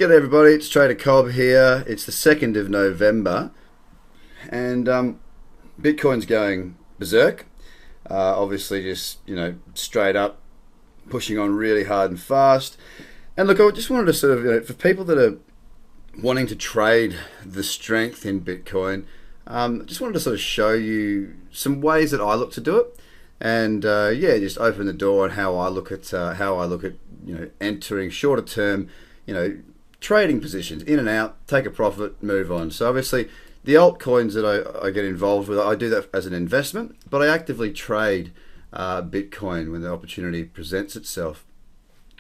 G'day everybody, it's Trader Cobb here. It's the 2nd of November and Bitcoin's going berserk. Obviously just, straight up pushing on really hard and fast. And look, I just wanted to sort of, for people that are wanting to trade the strength in Bitcoin, I just wanted to sort of show you some ways that I look to do it. And just open the door on how I look at entering shorter term, trading positions in and out, take a profit, move on. So obviously the altcoins that I get involved with, I do that as an investment, but I actively trade Bitcoin when the opportunity presents itself.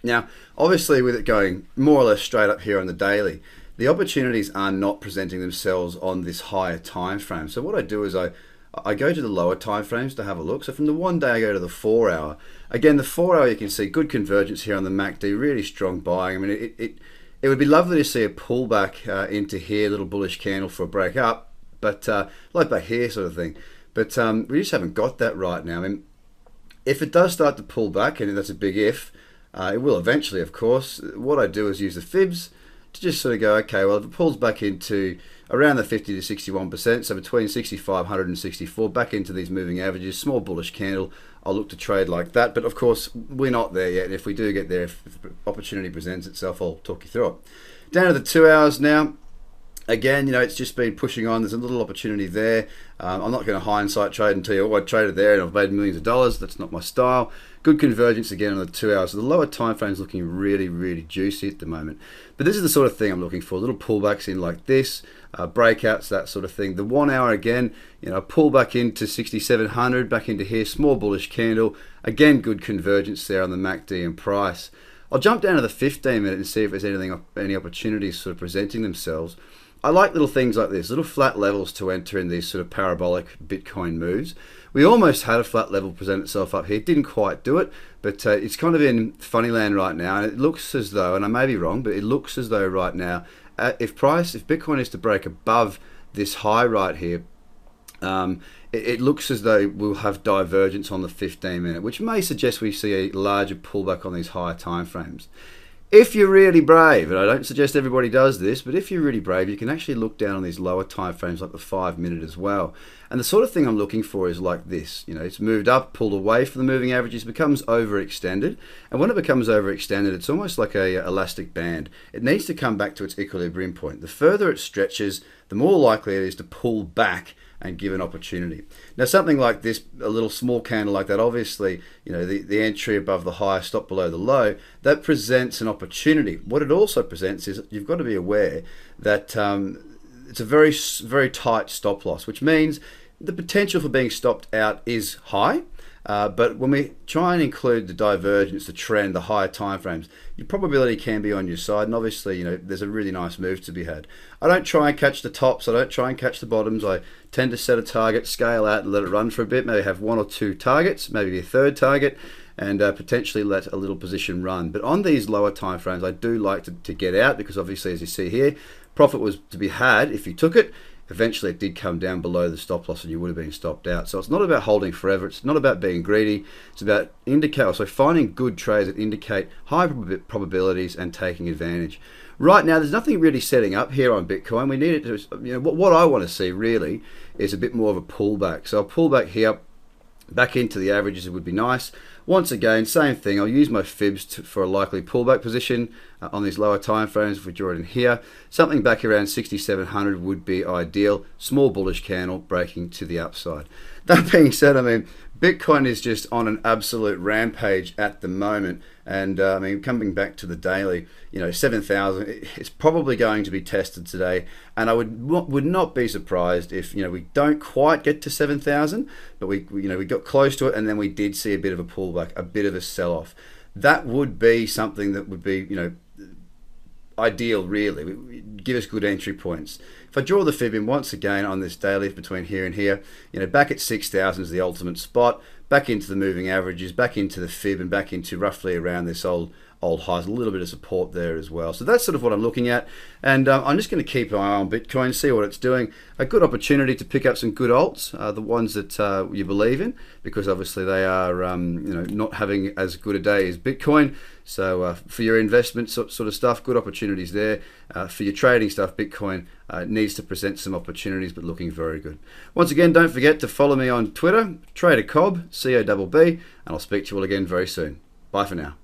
Now, obviously with it going more or less straight up here on the daily, the opportunities are not presenting themselves on this higher time frame. So what I do is I go to the lower time frames to have a look. So from the 1 day I go to the 4 hour. Again, the 4 hour you can see good convergence here on the MACD, really strong buying. I mean, it would be lovely to see a pullback into here, little bullish candle for a break up, but like back here sort of thing. But we just haven't got that right now. I mean, if it does start to pull back, and that's a big if, it will eventually, of course. What I do is use the fibs to just sort of go, okay, well, if it pulls back into around the 50 to 61%, so between 6,500 and 64, back into these moving averages, small bullish candle, I'll look to trade like that. But of course, we're not there yet. And if we do get there, if the opportunity presents itself, I'll talk you through it. Down to the 2 hours now. Again, it's just been pushing on. There's a little opportunity there. I'm not going to hindsight trade and tell you, I traded there and I've made millions of dollars. That's not my style. Good convergence again on the 2 hours. So the lower time frame is looking really, really juicy at the moment. But this is the sort of thing I'm looking for. Little pullbacks in like this, breakouts, that sort of thing. The 1 hour again, pull back into 6,700, back into here, small bullish candle. Again, good convergence there on the MACD and price. I'll jump down to the 15 minute and see if there's any opportunities sort of presenting themselves. I like little things like this, little flat levels to enter in these sort of parabolic Bitcoin moves. We almost had a flat level present itself up here, didn't quite do it, but it's kind of in funny land right now, and it looks as though, and I may be wrong, but it looks as though right now, if Bitcoin is to break above this high right here, it looks as though we'll have divergence on the 15 minute, which may suggest we see a larger pullback on these higher time frames. If you're really brave, and I don't suggest everybody does this, but if you're really brave, you can actually look down on these lower time frames like the 5 minute as well. And the sort of thing I'm looking for is like this. It's moved up, pulled away from the moving averages, becomes overextended. And when it becomes overextended, it's almost like a elastic band. It needs to come back to its equilibrium point. The further it stretches, the more likely it is to pull back and give an opportunity. Now something like this, a little small candle like that, obviously, the entry above the high, stop below the low, that presents an opportunity. What it also presents is you've got to be aware that it's a very, very tight stop loss, which means the potential for being stopped out is high. But when we try and include the divergence, the trend, the higher time frames, your probability can be on your side. And obviously, there's a really nice move to be had. I don't try and catch the tops. I don't try and catch the bottoms. I tend to set a target, scale out and let it run for a bit. Maybe have 1 or 2 targets, maybe a third target, and potentially let a little position run. But on these lower time frames, I do like to get out because obviously, as you see here, profit was to be had if you took it. Eventually it did come down below the stop loss and you would have been stopped out. So it's not about holding forever. It's not about being greedy. It's about finding good trades that indicate high probabilities and taking advantage. Right now, there's nothing really setting up here on Bitcoin. We need it to, what I want to see really is a bit more of a pullback. So I'll pull back here, back into the averages, it would be nice. Once again, same thing, I'll use my fibs for a likely pullback position on these lower time frames. If we draw it in here, something back around 6,700 would be ideal. Small bullish candle breaking to the upside. That being said, Bitcoin is just on an absolute rampage at the moment. And coming back to the daily, 7,000, it's probably going to be tested today. And I would not be surprised if, we don't quite get to 7,000, but we got close to it and then we did see a bit of a pullback, a bit of a sell-off. That would be something that would be, ideal really, give us good entry points. If I draw the fib in once again on this daily between here and here, back at 6,000 is the ultimate spot, back into the moving averages, back into the fib and back into roughly around this old old highs, a little bit of support there as well. So that's sort of what I'm looking at, and I'm just going to keep an eye on Bitcoin, see what it's doing. A good opportunity to pick up some good alts, the ones that you believe in, because obviously they are not having as good a day as Bitcoin. So for your investment sort of stuff, good opportunities there. For your trading stuff, Bitcoin needs to present some opportunities, but looking very good. Once again, don't forget to follow me on Twitter, Trader Cobb, Cobb, and I'll speak to you all again very soon. Bye for now.